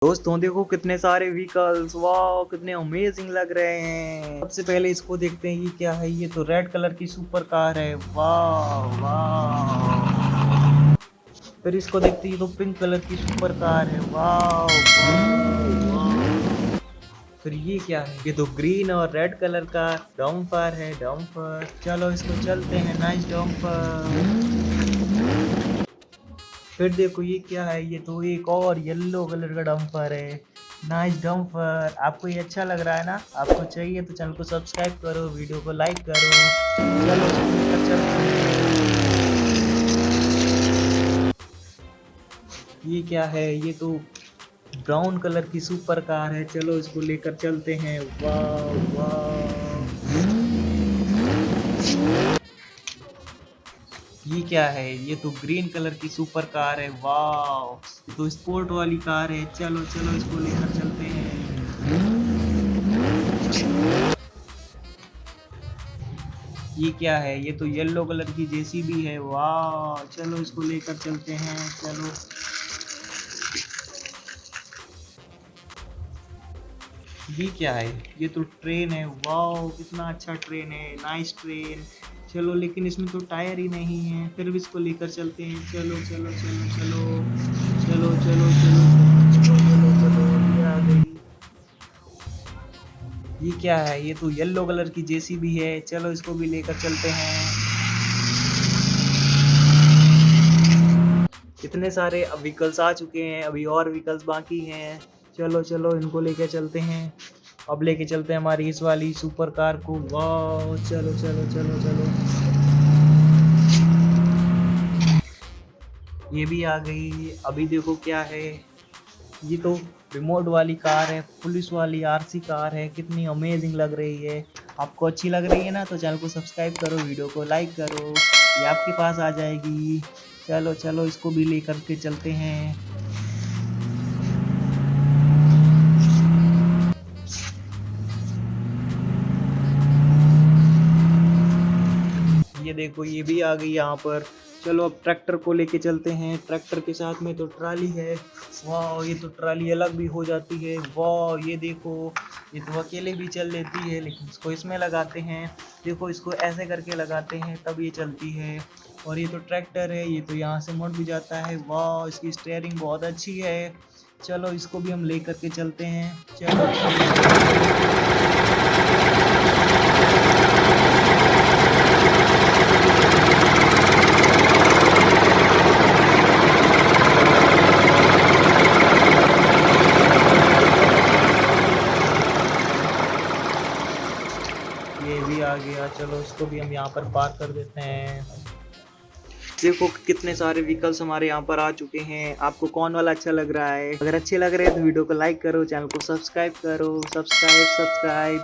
दोस्तों देखो कितने सारे व्हीकल्स, वाह कितने अमेजिंग लग रहे हैं। सबसे पहले इसको देखते हैं ये क्या है। ये तो रेड कलर की सुपर कार है, वाह वाह। फिर इसको देखते हैं, ये तो पिंक कलर की सुपर कार है, वाह वाह वाह। फिर ये क्या है, ये तो ग्रीन और रेड कलर का डम्पर है, डम्पर। चलो इसको चलते हैं, नाइस डम्पर। फिर देखो ये क्या है, ये तो एक और येलो कलर का डंपर है, नाइस डंपर। आपको ये अच्छा लग रहा है ना? आपको चाहिए तो चैनल को सब्सक्राइब करो, वीडियो को लाइक करो। चलो इसको लेकर चलते हैं। ये क्या है, ये तो ब्राउन कलर की सुपर कार है, चलो इसको लेकर चलते हैं। वाह वाह। ये क्या है, ये तो ग्रीन कलर की सुपर कार है, वाह। ये तो स्पोर्ट वाली कार है, चलो चलो इसको लेकर चलते हैं। ये क्या है, ये तो येलो कलर की जेसीबी है, वाह। चलो इसको लेकर चलते हैं, चलो। ये क्या है, ये तो ट्रेन है, वाह कितना अच्छा ट्रेन है, नाइस ट्रेन। चलो लेकिन इसमें तो टायर ही नहीं है, फिर भी इसको लेकर चलते हैं, चलो चलो चलो चलो चलो चलो चलो चलो चलो चलो। ये आ गई। ये क्या है, ये तो येलो कलर की जेसीबी है, चलो इसको भी लेकर चलते हैं। इतने सारे व्हीकल्स आ चुके हैं, अभी और व्हीकल्स बाकी हैं। चलो चलो इनको लेके चलते हैं। अब लेके चलते हैं हमारी इस वाली सुपर कार को, वाह। चलो चलो चलो चलो। ये भी आ गई। अभी देखो क्या है, ये तो रिमोट वाली कार है, पुलिस वाली आरसी कार है, कितनी अमेजिंग लग रही है। आपको अच्छी लग रही है ना? तो चैनल को सब्सक्राइब करो, वीडियो को लाइक करो, ये आपके पास आ जाएगी। चलो चलो इसको भी लेकर के चलते हैं। ये देखो ये भी आ गई यहाँ पर। चलो अब ट्रैक्टर को लेके चलते हैं, ट्रैक्टर के साथ में तो ट्राली है, वाह। ये तो ट्राली अलग भी हो जाती है, वाह। ये देखो ये तो अकेले भी चल लेती है, लेकिन इसको इसमें लगाते हैं, देखो इसको ऐसे करके लगाते हैं तब ये चलती है। और ये तो ट्रैक्टर है, ये तो यहाँ से मुड़ भी जाता है, वाह। इसकी स्टीयरिंग बहुत अच्छी है। चलो इसको भी हम ले करके चलते हैं, चलो ये भी आ गया। चलो इसको भी हम यहाँ पर पार्क कर देते हैं। देखो कितने सारे व्हीकल्स हमारे यहाँ पर आ चुके हैं। आपको कौन वाला अच्छा लग रहा है? अगर अच्छे लग रहे हैं तो वीडियो को लाइक करो, चैनल को सब्सक्राइब करो, सब्सक्राइब सब्सक्राइब।